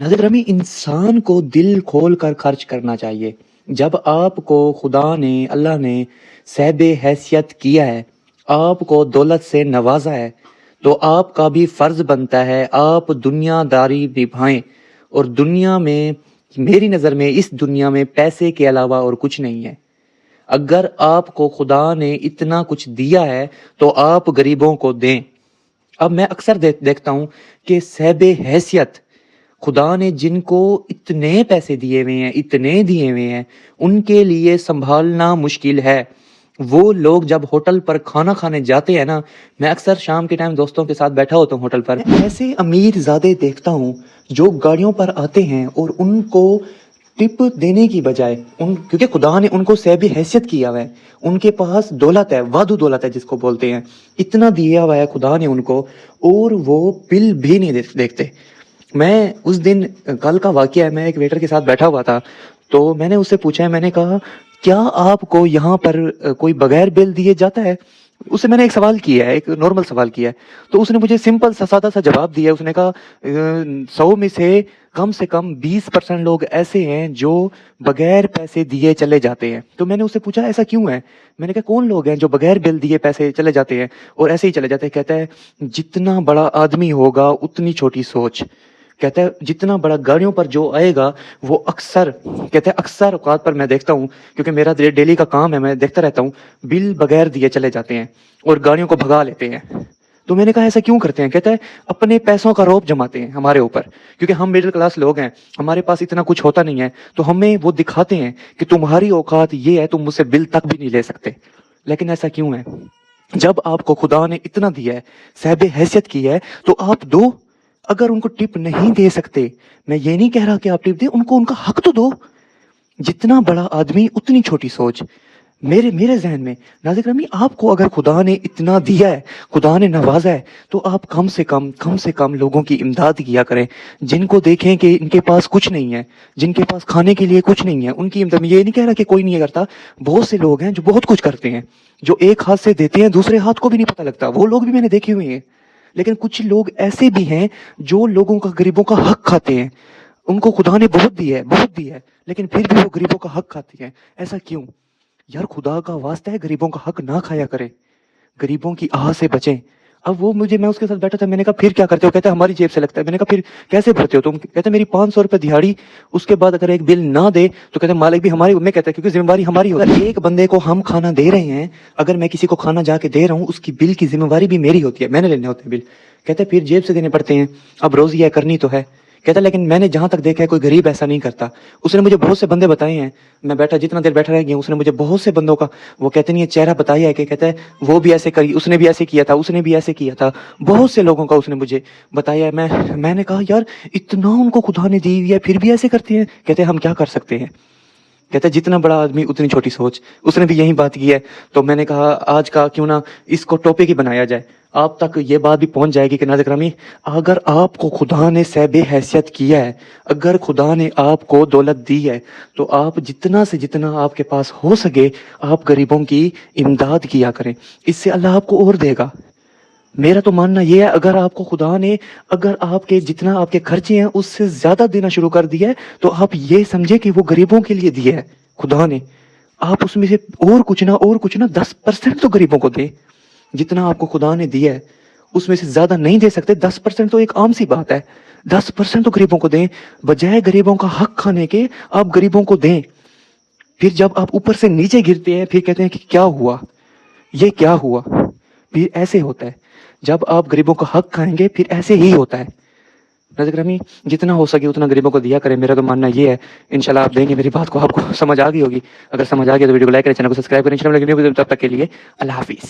नाज़िर ग्रामी, इंसान को दिल खोल कर खर्च करना चाहिए। जब आपको खुदा ने, अल्लाह ने साहिबे हैसियत किया है, आपको दौलत से नवाजा है, तो आपका भी फ़र्ज़ बनता है आप दुनियादारी निभाएं। और दुनिया में, मेरी नज़र में, इस दुनिया में पैसे के अलावा और कुछ नहीं है। अगर आपको खुदा ने इतना कुछ दिया है तो आप गरीबों को दें। अब मैं अक्सर देखता हूँ कि साहिबे हैसियत, खुदा ने जिनको इतने पैसे दिए हुए हैं, इतने दिए हुए हैं, उनके लिए संभालना मुश्किल है। वो लोग जब होटल पर खाना खाने जाते हैं ना, मैं अक्सर शाम के टाइम दोस्तों के साथ बैठा होता हूँ होटल पर, ऐसे अमीर ज़ादे देखता हूँ जो गाड़ियों पर आते हैं और उनको टिप देने की बजाय, उन क्योंकि खुदा ने उनको साहिब हैसियत किया हुआ है, उनके पास दौलत है, वादू दौलत है जिसको बोलते हैं, इतना दिया हुआ है खुदा ने उनको, और वो बिल भी नहीं देखते। मैं उस दिन, कल का वाकया है, मैं एक वेटर के साथ बैठा हुआ था, तो मैंने उससे पूछा है, मैंने कहा क्या आपको यहाँ पर कोई बगैर बिल दिए जाता है? उससे मैंने एक सवाल किया है, एक नॉर्मल सवाल किया है, तो उसने मुझे सिंपल सा सादा सा जवाब दिया। उसने कहा 100 में से कम 20% लोग ऐसे हैं जो बगैर पैसे दिए चले जाते हैं। तो मैंने उससे पूछा ऐसा क्यों है? मैंने कहा कौन लोग हैं जो बगैर बिल दिए पैसे चले जाते हैं और ऐसे ही चले जाते हैं? कहता है जितना बड़ा आदमी होगा उतनी छोटी सोच। कहता है जितना बड़ा गाड़ियों पर जो आएगा वो अक्सर, कहता है अक्सर औकात पर मैं देखता हूँ, क्योंकि मेरा डेली का काम है, मैं देखता रहता हूँ, बिल बगैर दिए चले जाते हैं और गाड़ियों को भगा लेते हैं। तो मैंने कहा ऐसा क्यों करते हैं? कहता है अपने पैसों का रौब जमाते हैं हमारे ऊपर, क्योंकि हम मिडिल क्लास लोग हैं, हमारे पास इतना कुछ होता नहीं है, तो हमें वो दिखाते हैं कि तुम्हारी औकात ये है, तुम मुझसे बिल तक भी नहीं ले सकते। लेकिन ऐसा क्यों है? जब आपको खुदा ने इतना दिया है, साहिब हैसियत की है, तो आप दो। अगर उनको टिप नहीं दे सकते, मैं ये नहीं कह रहा कि आप टिप दे, उनको उनका हक तो दो। जितना बड़ा आदमी उतनी छोटी सोच। मेरे जहन में नाज़िर ग्रामी, आपको अगर खुदा ने इतना दिया है, खुदा ने नवाजा है, तो आप कम से कम लोगों की इमदाद किया करें, जिनको देखें कि इनके पास कुछ नहीं है, जिनके पास खाने के लिए कुछ नहीं है, उनकी इमदाद। ये नहीं कह रहा कि कोई नहीं करता, बहुत से लोग हैं जो बहुत कुछ करते हैं, जो एक हाथ से देते हैं दूसरे हाथ को भी नहीं पता लगता, वो लोग भी मैंने देखे हुए हैं। लेकिन कुछ लोग ऐसे भी हैं जो लोगों का, गरीबों का हक खाते हैं। उनको खुदा ने बहुत दिया है, लेकिन फिर भी वो गरीबों का हक खाते हैं। ऐसा क्यों? यार खुदा का वास्ता है, गरीबों का हक ना खाया करें, गरीबों की आह से बचें। अब वो मुझे, मैं उसके साथ बैठा था, मैंने कहा फिर क्या करते हो? कहते हमारी जेब से लगता है। मैंने कहा फिर कैसे भरते हो तुम? कहते मेरी 500 रुपए दिहाड़ी, उसके बाद अगर एक बिल ना दे तो कहते मालिक भी हमारी, मैं कहता क्योंकि जिम्मेवारी हमारी होती है। एक बंदे को हम खाना दे रहे हैं, अगर मैं किसी को खाना जाके दे रहा हूँ, उसकी बिल की जिम्मेवारी भी मेरी होती है, मैंने लेने होते हैं बिल। कहते फिर जेब से देने पड़ते हैं, अब रोजी है, करनी तो है। कहता लेकिन मैंने जहां तक देखा है कोई गरीब ऐसा नहीं करता। उसने मुझे बहुत से बंदे बताए हैं, मैं बैठा, जितना देर बैठा रह गया, उसने मुझे बहुत से बंदों का, वो कहते नहीं है, चेहरा बताया है कि कहता है वो भी ऐसे करी, उसने भी ऐसे किया था, उसने भी ऐसे किया था, बहुत से लोगों का उसने मुझे बताया है। मैंने कहा यार इतना उनको खुदा ने दी हुई है फिर भी ऐसे करते हैं। कहते हम क्या कर सकते हैं? कहता है जितना बड़ा आदमी उतनी छोटी सोच। उसने भी यही बात की है। तो मैंने कहा आज का क्यों ना इसको टॉपिक ही बनाया जाए, आप तक ये बात भी पहुंच जाएगी कि नाज़िर ग्रामी, अगर आपको खुदा ने साहिबे हैसियत किया है, अगर खुदा ने आपको दौलत दी है, तो आप जितना से जितना आपके पास हो सके आप गरीबों की इमदाद किया करें, इससे अल्लाह आपको और देगा। मेरा तो मानना ये है, अगर आपको खुदा ने, अगर आपके जितना आपके खर्चे हैं उससे ज्यादा देना शुरू कर दिया है, तो आप ये समझे कि वो गरीबों के लिए दिया है खुदा ने। आप उसमें से और कुछ ना 10% तो गरीबों को दे। जितना आपको खुदा ने दिया है उसमें से ज्यादा नहीं दे सकते, 10% तो एक आम सी बात है, 10% तो गरीबों को दें। बजाय गरीबों का हक खाने के आप गरीबों को दें। फिर जब आप ऊपर से नीचे गिरते हैं फिर कहते हैं कि क्या हुआ, ये क्या हुआ? फिर ऐसे होता है, जब आप गरीबों का हक खाएंगे फिर ऐसे ही होता है। नाज़िर ग्रामी, जितना हो सके उतना गरीबों को दिया करें, मेरा तो मानना ये है। इंशाल्लाह आप देंगे, मेरी बात को आपको समझ आ गई होगी। अगर समझ आ गया तो वीडियो को लाइक करें, चैनल को सब्सक्राइब करें। इंशाल्लाह तब तक के लिए अल्लाह हाफिज़।